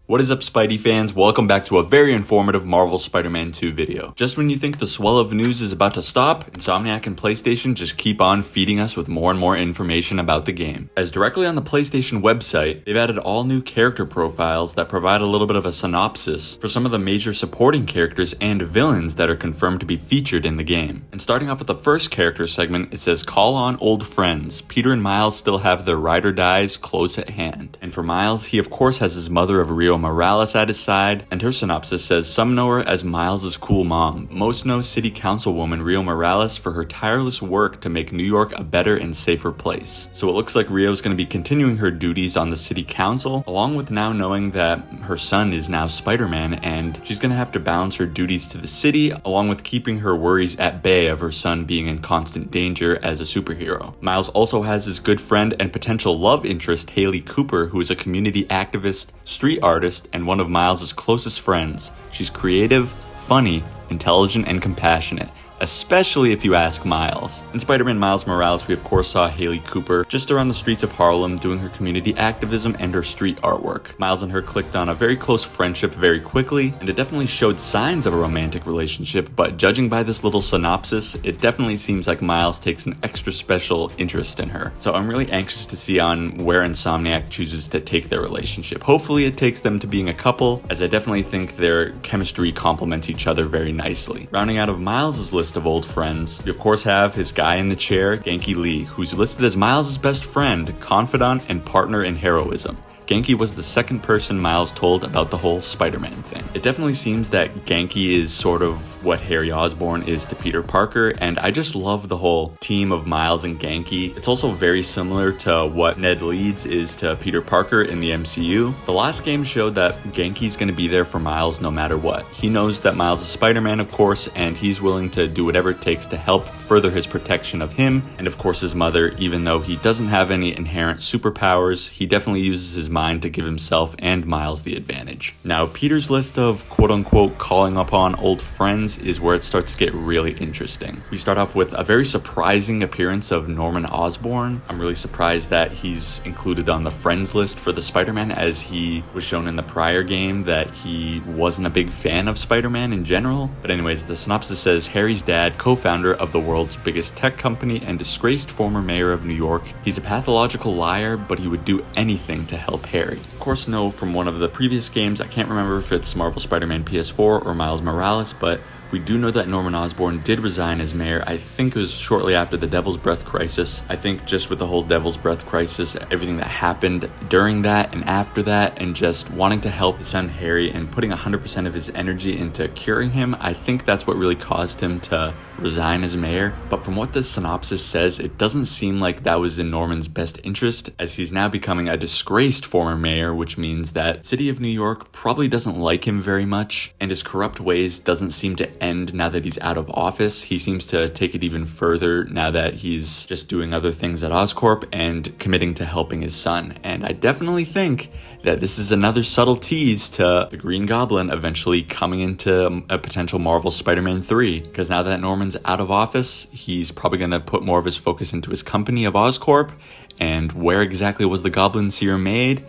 What is up, Spidey fans? Welcome back to a very informative Marvel Spider-Man 2 video. Just when you think the swell of news is about to stop, Insomniac and PlayStation just keep on feeding us with more and more information about the game. As directly on the PlayStation website, they've added all new character profiles that provide a little bit of a synopsis for some of the major supporting characters and villains that are confirmed to be featured in the game. And starting off with the first character segment, it says, "Call on old friends. Peter and Miles still have their ride or dies close at hand." And for Miles, he of course has his mother of Rio Morales at his side, and her synopsis says, "Some know her as Miles' cool mom. Most know City Councilwoman Rio Morales for her tireless work to make New York a better and safer place." So it looks like Rio's going to be continuing her duties on the City Council, along with now knowing that her son is now Spider-Man, and she's going to have to balance her duties to the city, along with keeping her worries at bay of her son being in constant danger as a superhero. Miles also has his good friend and potential love interest, Haley Cooper, who is a community activist, street artist, and one of Miles' closest friends. She's creative, funny, intelligent, and compassionate, especially if you ask Miles. In Spider-Man Miles Morales, we of course saw Haley Cooper just around the streets of Harlem doing her community activism and her street artwork. Miles and her clicked on a very close friendship very quickly, and it definitely showed signs of a romantic relationship, but judging by this little synopsis, it definitely seems like Miles takes an extra special interest in her. So I'm really anxious to see on where Insomniac chooses to take their relationship. Hopefully it takes them to being a couple, as I definitely think their chemistry complements each other very nicely. Rounding out of Miles' list of old friends, we of course have his guy in the chair, Genki Lee, who's listed as Miles' best friend, confidant, and partner in heroism. Genki was the second person Miles told about the whole Spider-Man thing. It definitely seems that Genki is sort of what Harry Osborn is to Peter Parker, and I just love the whole team of Miles and Genki. It's also very similar to what Ned Leeds is to Peter Parker in the MCU. The last game showed that Genki's going to be there for Miles no matter what. He knows that Miles is Spider-Man, of course, and he's willing to do whatever it takes to help further his protection of him and of course his mother. Even though he doesn't have any inherent superpowers, he definitely uses his mind to give himself and Miles the advantage. Now, Peter's list of quote-unquote calling upon old friends is where it starts to get really interesting. We start off with a very surprising appearance of Norman Osborn. I'm really surprised that he's included on the friends list for the Spider-Man, as he was shown in the prior game that he wasn't a big fan of Spider-Man in general. But anyways, the synopsis says, "Harry's dad, co-founder of the world's biggest tech company and disgraced former mayor of New York. He's a pathological liar, but he would do anything to help Harry." Of course, know from one of the previous games, I can't remember if it's Marvel Spider-Man PS4 or Miles Morales, but we do know that Norman Osborn did resign as mayor. I think it was shortly after the Devil's Breath crisis. I think just with the whole Devil's Breath crisis, everything that happened during that and after that, and just wanting to help his son Harry and putting 100% of his energy into curing him, I think that's what really caused him to resign as mayor. But from what this synopsis says, it doesn't seem like that was in Norman's best interest, as he's now becoming a disgraced former mayor, which means that City of New York probably doesn't like him very much, and his corrupt ways doesn't seem to end now that he's out of office. He seems to take it even further now that he's just doing other things at Oscorp and committing to helping his son. And I definitely think that this is another subtle tease to the Green Goblin eventually coming into a potential Marvel Spider-Man 3, because now that Norman's out of office, he's probably going to put more of his focus into his company of Oscorp. And where exactly was the Goblin Serum made?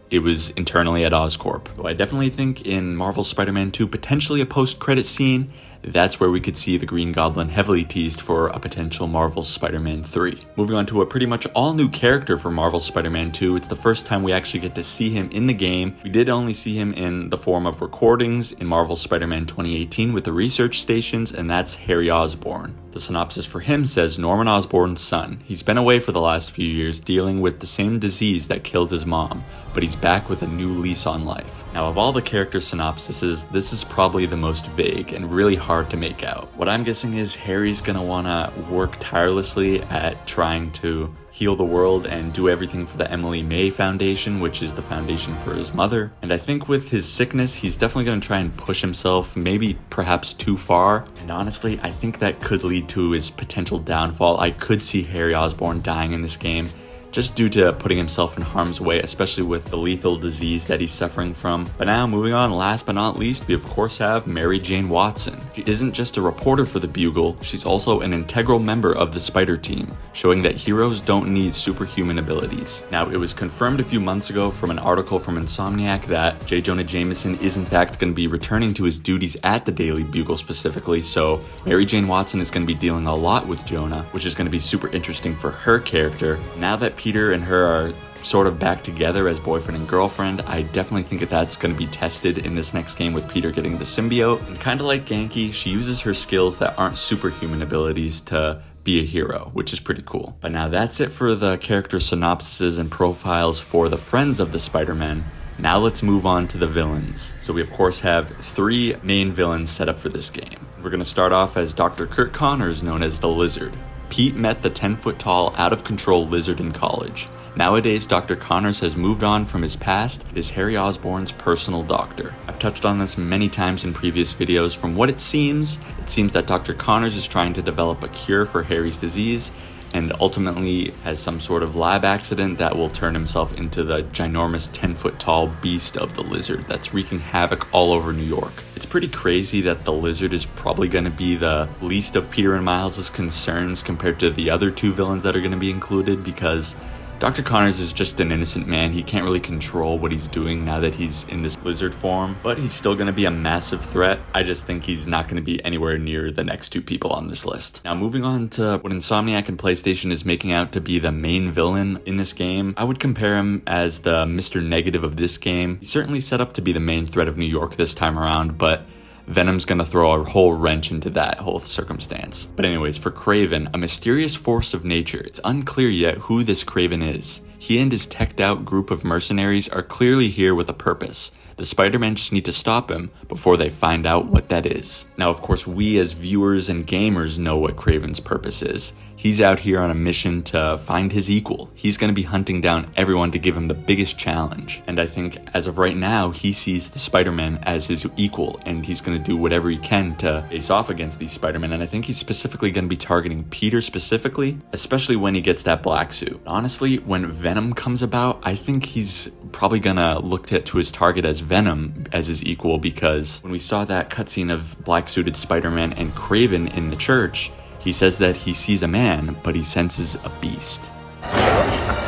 It was internally at Oscorp. So I definitely think in Marvel Spider-Man 2, potentially a post-credit scene, that's where we could see the Green Goblin heavily teased for a potential Marvel Spider-Man 3. Moving on to a pretty much all-new character for Marvel Spider-Man 2. It's the first time we actually get to see him in the game. We did only see him in the form of recordings in Marvel Spider-Man 2018 with the research stations, and that's Harry Osborn. The synopsis for him says, "Norman Osborn's son. He's been away for the last few years dealing with the same disease that killed his mom, but he's back with a new lease on life." Now, of all the character synopsises, this is probably the most vague and really hard to make out. What I'm guessing is Harry's gonna wanna work tirelessly at trying to heal the world and do everything for the Emily May Foundation, which is the foundation for his mother. And I think with his sickness, he's definitely going to try and push himself, maybe perhaps too far. And honestly, I think that could lead to his potential downfall. I could see Harry Osborn dying in this game, just due to putting himself in harm's way, especially with the lethal disease that he's suffering from. But now, moving on, last but not least, we of course have Mary Jane Watson. She isn't just a reporter for the Bugle, she's also an integral member of the Spider Team, showing that heroes don't need superhuman abilities. Now, it was confirmed a few months ago from an article from Insomniac that J. Jonah Jameson is in fact going to be returning to his duties at the Daily Bugle specifically, so Mary Jane Watson is going to be dealing a lot with Jonah, which is going to be super interesting for her character. Now that Peter and her are sort of back together as boyfriend and girlfriend, I definitely think that that's going to be tested in this next game with Peter getting the symbiote. And kind of like Genki, she uses her skills that aren't superhuman abilities to be a hero, which is pretty cool. But now that's it for the character synopsises and profiles for the friends of the Spider-Man. Now let's move on to the villains. So we of course have 3 main villains set up for this game. We're going to start off as Dr. Kurt Connors, known as the Lizard. Pete met the 10-foot-tall, out-of-control Lizard in college. Nowadays, Dr. Connors has moved on from his past and is Harry Osborn's personal doctor. I've touched on this many times in previous videos. From what it seems that Dr. Connors is trying to develop a cure for Harry's disease, and ultimately has some sort of lab accident that will turn himself into the ginormous 10-foot-tall beast of the Lizard that's wreaking havoc all over New York. It's pretty crazy that the Lizard is probably going to be the least of Peter and Miles' concerns compared to the other 2 villains that are going to be included, because Dr. Connors is just an innocent man. He can't really control what he's doing now that he's in this lizard form, but he's still going to be a massive threat. I just think he's not going to be anywhere near the next 2 people on this list. Now, moving on to what Insomniac and PlayStation is making out to be the main villain in this game, I would compare him as the Mr. Negative of this game. He's certainly set up to be the main threat of New York this time around, but Venom's gonna throw a whole wrench into that whole circumstance. But anyways, for Kraven, a mysterious force of nature. It's unclear yet who this Kraven is. He and his teched out group of mercenaries are clearly here with a purpose. The Spider-Man just need to stop him before they find out what that is. Now, of course, we as viewers and gamers know what Kraven's purpose is. He's out here on a mission to find his equal. He's going to be hunting down everyone to give him the biggest challenge. And I think as of right now, he sees the Spider-Man as his equal, and he's going to do whatever he can to face off against these Spider-Men. And I think he's specifically going to be targeting Peter specifically, especially when he gets that black suit. Honestly, when Venom comes about, I think he's probably going to look to his target as Venom as his equal, because when we saw that cutscene of black suited Spider-Man and Kraven in the church, he says that he sees a man, but he senses a beast. I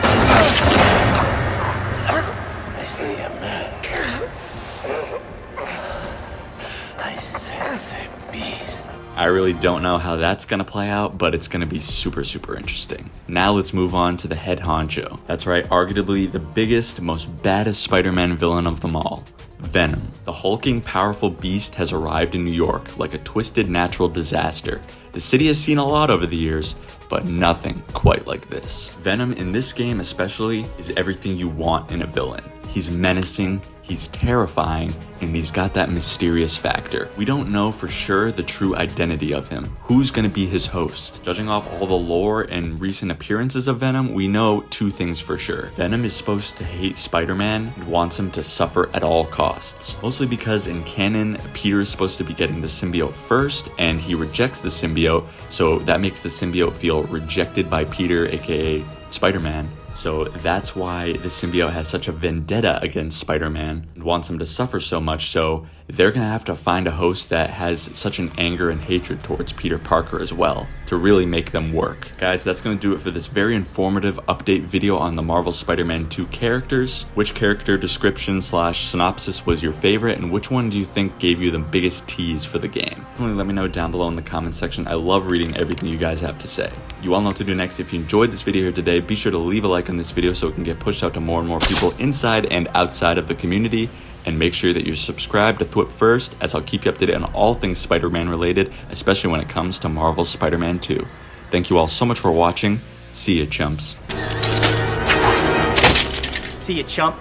see a man. I sense a beast. I really don't know how that's going to play out, but it's going to be super, super interesting. Now let's move on to the head honcho. That's right, arguably the biggest, most baddest Spider-Man villain of them all. Venom. The hulking, powerful beast has arrived in New York like a twisted natural disaster. The city has seen a lot over the years, but nothing quite like this. Venom in this game especially is everything you want in a villain. He's menacing, he's terrifying, and he's got that mysterious factor. We don't know for sure the true identity of him. Who's gonna be his host? Judging off all the lore and recent appearances of Venom, we know 2 things for sure. Venom is supposed to hate Spider-Man and wants him to suffer at all costs. Mostly because in canon, Peter is supposed to be getting the symbiote first, and he rejects the symbiote, so that makes the symbiote feel rejected by Peter, aka Spider-Man. So that's why the symbiote has such a vendetta against Spider-Man and wants him to suffer so much, so they're gonna have to find a host that has such an anger and hatred towards Peter Parker as well to really make them work. Guys, that's gonna do it for this very informative update video on the Marvel Spider-Man 2 characters. Which character description / synopsis was your favorite, and which one do you think gave you the biggest tease for the game? Definitely let me know down below in the comment section. I love reading everything you guys have to say. You all know what to do next. If you enjoyed this video here today, be sure to leave a like on this video so it can get pushed out to more and more people inside and outside of the community. And make sure that you're subscribed to Thwip First, as I'll keep you updated on all things Spider-Man related, especially when it comes to Marvel's Spider-Man 2. Thank you all so much for watching. See ya, chumps. See ya, chump.